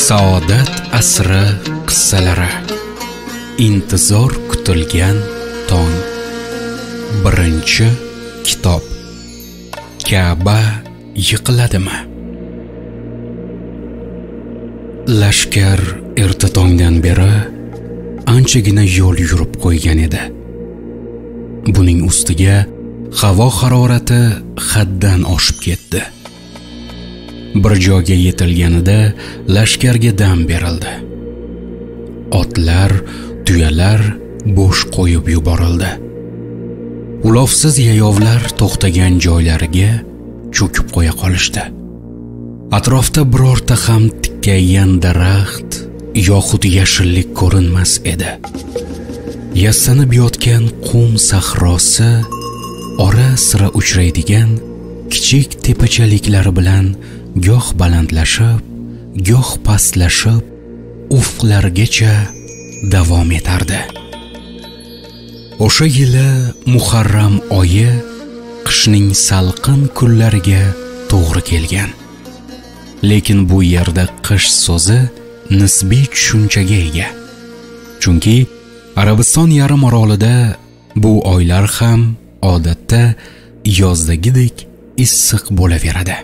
Saodat asri qissalari. Intizor kutilgan tong. Birinchi kitob. Ka'ba yiqiladimi? Lashkar erta tongdan beri anchagina yo'l yurib qo'ygan edi. Buning ustiga havo harorati haddan oshib ketdi. Bir joyga yetilganida lashkarga dam berildi. Otlar, tuyalar bo'sh qo'yib yuborildi. Ulovsiz yayovlar to'xtagan joylariga cho'kib qo'ya qolishdi. Atrofda birorta ham tikkaygan daraxt yoxud yashillik ko'rinmas edi. Yassanib yotgan qum sahrosi ora-sira uchraydigan kichik tepachaliklar bilan goh balandlashib, goh pastlashib, ufqlargacha davom etardi. O'sha yili Muharram oyi qishning salqin kunlariga to'g'ri kelgan. Lekin bu yerda qish so'zi nisbiy tushunchaga ega. Chunki Arabiston yarim orolida bu oylar ham odatda yozdagidek issiq bo'laveradi.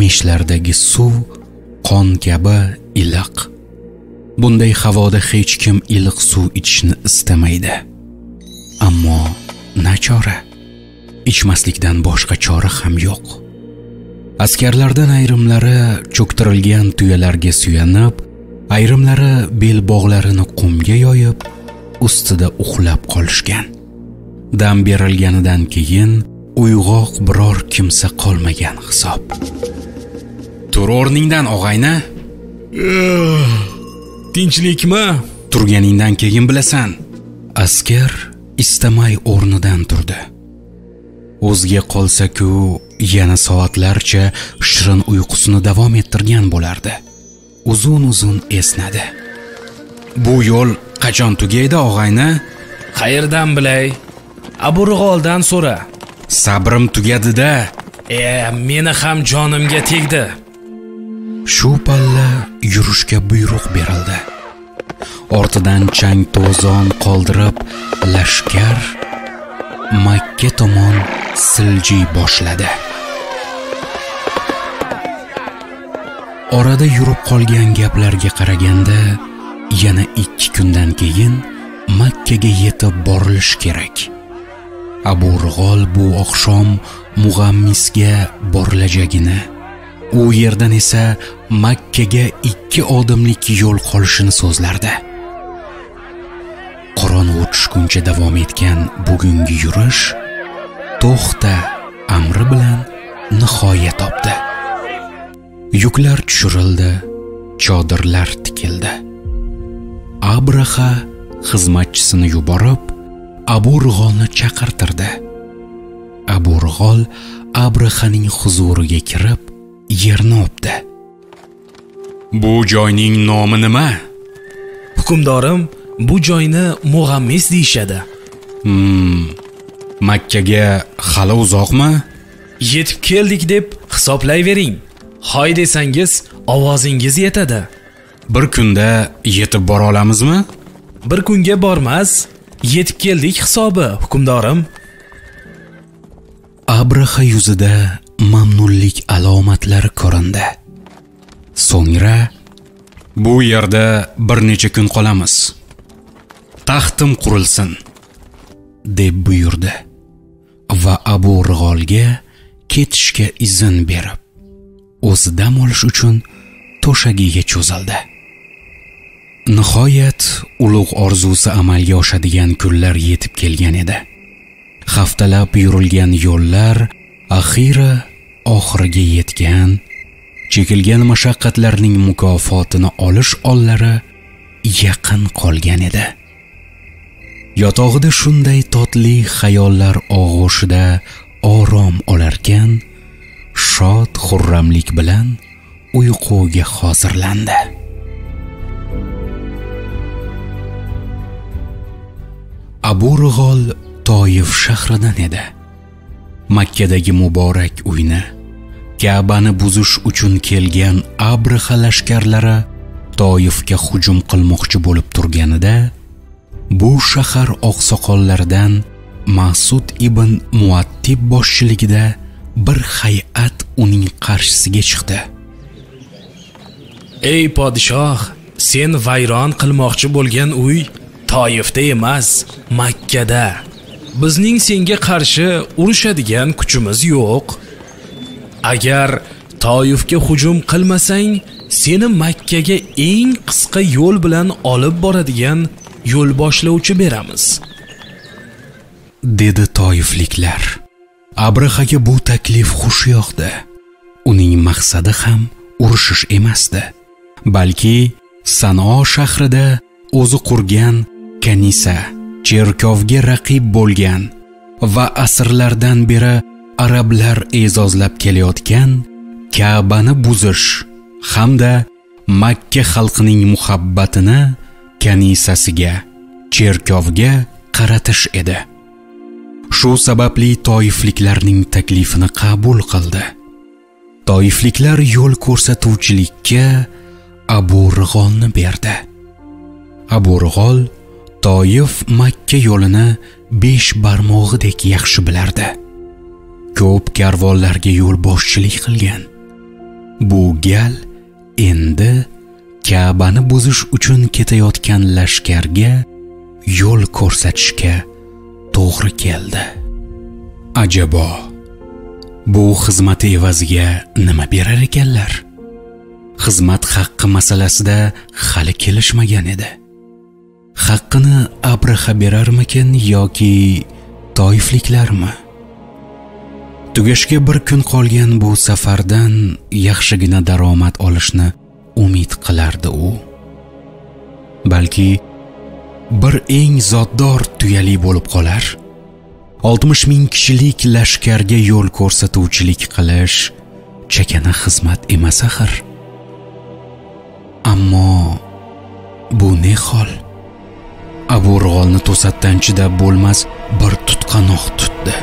Meshlardagi suv qon kabi iliq. Bunday havoda hech kim iliq suv ichishni istamaydi. Ammo nachora, ichmaslikdan boshqa chora ham yo'q. Askarlardan ayrimlari cho'ktirilgan tuyalarga suyanib, ayrimlari bel bog'larini qumga yoyib, ustida uxlab qolishgan. Dam berilganidan keyin uyg'oq biror kimsa qolmagan hisob. Tur o'rningdan og'ayni. Tinchlikmi? Turganingdan keyin bilasan. Askar istamay o'rnidan turdi. O'zga qolsa-ku, yana soatlarcha shirin uyqusini davom ettirgan bo'lardi. Uzun-uzun esnadi. Bu yo'l qachon tugaydi, og'ayni? Qayerdan bilay? Aburg'oldan so'ra. Sabrim tugadi-da. Meni ham jonimga tegdi. Shu palla yurishga buyruq berildi. Ortidan chang to'zon qoldirib, lashkar Makka tomon siljiy boshladi. Orada yurib qolgan gaplarga qaraganda, yana 2 kundan keyin Makkaga yetib borilish kerak. Abu Rig'ol bu oqshom Mug'ammisga borilajagini, u yerdan esa Makkaga 2 odimlik yo'l qolishini so'zlardi. Qorong'u tushguncha davom etgan bugungi yurish to'xta amri bilan nihoyat topdi. Yuklar tushirildi, chodirlar tikildi. Abraha xizmatchisini yuborib, Abu Rig'olni chaqirtirdi. Abu Rig'ol Abrahaning huzuriga kirib, yerni o'pdi. Bu joyning nomi nima? Hukmdorim, bu joyni Mug'ammis deyshadi. Makkaga hali uzoqmi? Yetib keldik deb hisoblayvering. Hoy desangiz, ovozingiz yetadi. Bir kunda yetib bora olamizmi? Bir kunga bormas, yetib keldik hisobi, hukmdorim. Abraha yuzida mamnunlik alomatlari ko'rindi. So'ngra bu yerda bir necha kun qolamiz. Taxtim qurilsin, deb buyurdi va Abu Rig'olga ketishga izn berib, o'zi dam olish uchun to'shagiga cho'zildi. Nihoyat ulug' orzusi amalga oshadigan kunlar yetib kelgan edi. Haftalab yurilgan yo'llar oxiriga yetgan, chekilgan mashaqqatlarning mukofotini olish onlari yaqin qolgan edi. Yotog'ida shunday totli xayollar og'ushida orom olarkan, shod xurramlik bilan uyquga hozirlandi. Abu Rig'ol Toyif shahridan edi. Makkadagi muborak uyni Ka'bani buzish uchun kelgan Abraha lashkarlari Toifga hujum qilmoqchi bo'lib turganida, bu shahar oqsoqollaridan Mas'ud ibn Muattib boshchiligida bir hay'at uning qarshisiga chiqdi. Ey podshoh, sen vayron qilmoqchi bo'lgan uy Toifda emas, Makkada. Bizning senga qarshi urushadigan kuchimiz yo'q. Agar Toifga hujum qilmasang, seni Makkaga eng qisqa yo'l bilan olib boradigan yo'l boshlovchi beramiz, dedi toifliklar. Abrahaga bu taklif xush yoqdi. Uning maqsadi ham urushish emasdi, balki Sano shahrida o'zi qurgan kanisa, cherkovga raqib bo'lgan va asrlardan beri arablar e'zozlab kelayotgan Ka'bani buzish hamda Makka xalqining muhabbatini kanisasiga, cherkovga qaratish edi. Shu sababli toifliklarning taklifini qabul qildi. Toifliklar yo'l ko'rsatuvchilikka Abu Rig'olni berdi. Abu Rig'ol Toif Makka yo'lini 5 barmog'idek yaxshi bilardi. Ko'p karvonlarga yo'l boshchilik qilgan. Bu gal endi Ka'bani buzish uchun ketayotgan lashkarga yo'l ko'rsatishga to'g'ri keldi. Ajabo, bu xizmati evaziga nima berar ekanlar? Xizmat haqqi masalasida hali kelishmagan edi. Haqqini Abraha berarmikin yoki toifliklarmi? Tugashga bir kun qolgan bu safardan yaxshigina daromad olishni umid qilardi u. Balki bir eng zotdor tuyali bo'lib qolar. 60 ming kishilik lashkarga yo'l ko'rsatuvchilik qilish chakana xizmat emas axir. Ammo bu ne hol? Abu Rig'olni to'satdan chidab bo'lmas bir tutqanoq tutdi.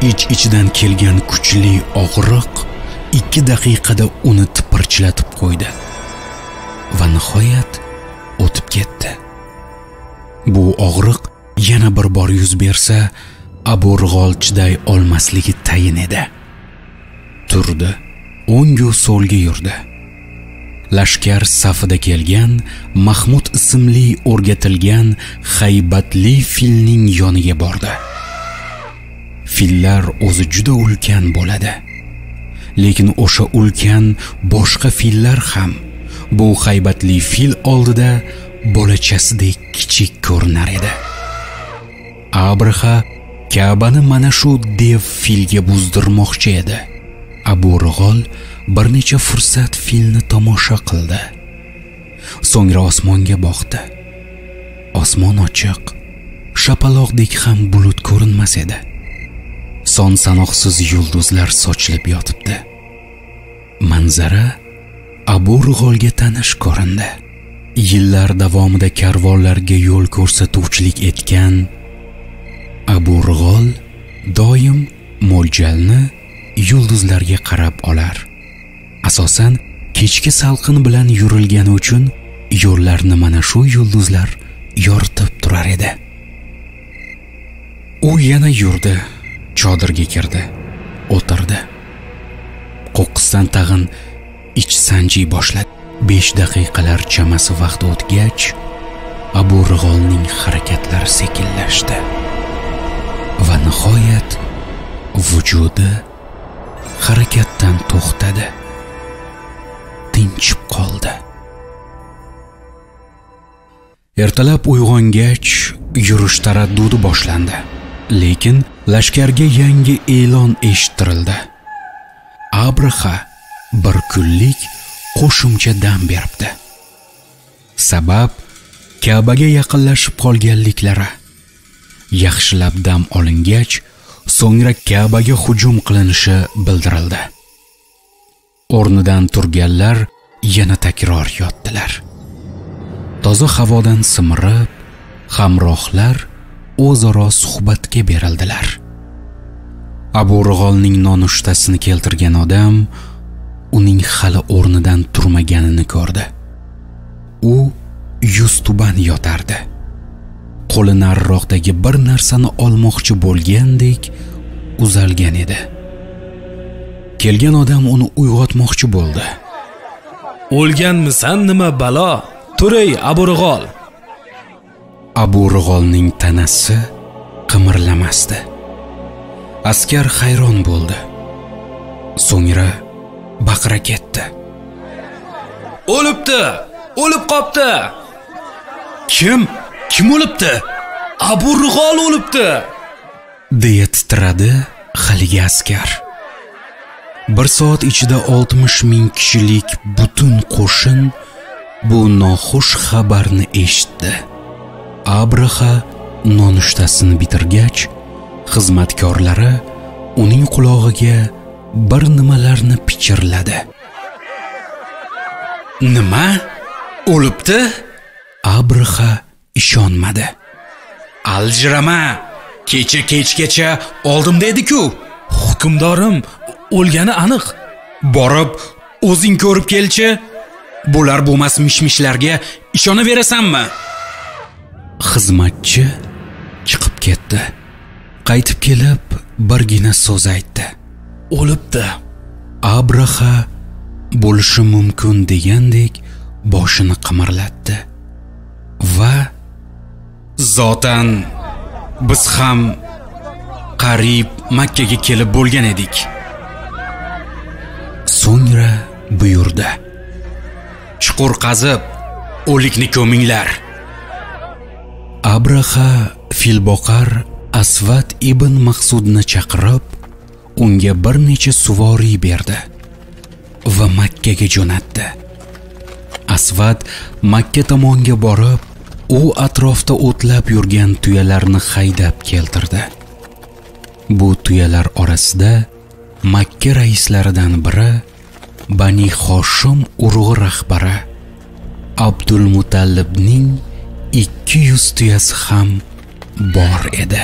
Ich-ichidan kelgan kuchli og'riq 2 daqiqada uni tipirchilatib qo'ydi va nihoyat o'tib ketdi. Bu og'riq yana bir bor yuz bersa, Abu Rig'ol chiday olmasligi tayin edi. Turdi, o'ng-u so'lga yurdi. Lashkar safida kelgan Mahmud ismli o'rgatilgan haybatli filning yoniga bordi. Fillar o'zi juda ulkan bo'ladi. Lekin o'sha ulkan boshqa fillar ham bu haybatli fil oldida bolachasidek kichik ko'rinar edi. Abraha Ka'bani mana shu dev filga buzdirmoqchi edi. Abu Rig'ol bir necha fursat filni tomosha qildi. So'ngra osmonga boqdi. Osmon ochiq, shapaloqdek ham bulut ko'rinmas edi. Son sanoqsiz yulduzlar sochilib yotibdi. Manzara Abu Rig'olga tanish ko'rindi. Yillar davomida karvonlarga yo'l ko'rsatuvchilik etgan Abu Rig'ol doim mo'ljalni yulduzlarga qarab olar. Asosan kechki salqin bilan yurilgani uchun yo'llarni mana shu yulduzlar yoritib turar edi. U yana yurdi, chodirga kirdi, o'tirdi. Qo'qqisdan tag'in ich sanjiy boshladi. 5 daqiqalar chamasi vaqt o'tgach, Abu Rig'olning harakatlari sekinlashdi va nihoyat vujudi harakatdan to'xtadi, tinchib qoldi. Ertalab uyg'ongach, yurish taraddudi boshlandi. Lekin lashkarga yangi e'lon eshittirildi. Abraha bir kunlik qo'shimcha dam beribdi. Sabab Ka'baga yaqinlashib qolganliklari. Yaxshilab dam olingach, so'ngra Ka'baga hujum qilinishi bildirildi. O'rnidan turganlar yana takror yotdilar. Toza havodan simirib, hamrohlar o'zaro suhbatga berildilar. Abu Rig'olning nonushtasini keltirgan odam uning hali o'rnidan turmaganini ko'rdi. U yuz tuban yotardi. Qo'li nariroqdagi bir narsani olmoqchi bo'lgandek uzalgan edi. Kelgan odam uni uyg'otmoqchi bo'ldi. O'lganmisan nima balo? Turay Abu Rig'ol. Abu Rig'olning tanasi qimirlamasdi. Askar hayron bo'ldi. So'ngra baqira ketdi. O'libdi! O'lib qopti! Kim o'libdi? Abu Rig'ol o'libdi! deya titradi haligi askar. Bir soat ichida 60,000 kishilik butun qo'shin bu noxush xabarni eshitdi. Abraha nonushtasini bitirgach, xizmatkorlari uning qulog'iga bir nimalarni pichirladi. Nima? O'libdi? Abraha ishonmadi. Aljirama, kechgacha oldimda edi-ku. Hukmdorim, o'lgani aniq. Borib, o'zing ko'rib kelchi. Bular bo'lmas mishmishlarga ishonaverasanmi? Xizmatchi chiqib ketdi. Qaytib kelib, birgina so'z aytdi. O'libdi. Abraha bo'lishi mumkin degandek boshini qimirlatdi. Va zotan biz ham qarib Makkaga kelib bo'lgan edik. So'ngra buyurdi. Chuqur qazib, o'likni ko'minglar. Abraha filboqar Asvad ibn Maqsudni chaqirib, unga bir necha suvoriy berdi va Makkaga jo'natdi. Asvad Makka tomonga borib, u atrofda o'tlab yurgan tuyalarni haydab keltirdi. Bu tuyalar orasida Makka raislaridan biri Bani Hoshim urug'i rahbari Abdul Mutallibning 200 tuyasi ham bor edi.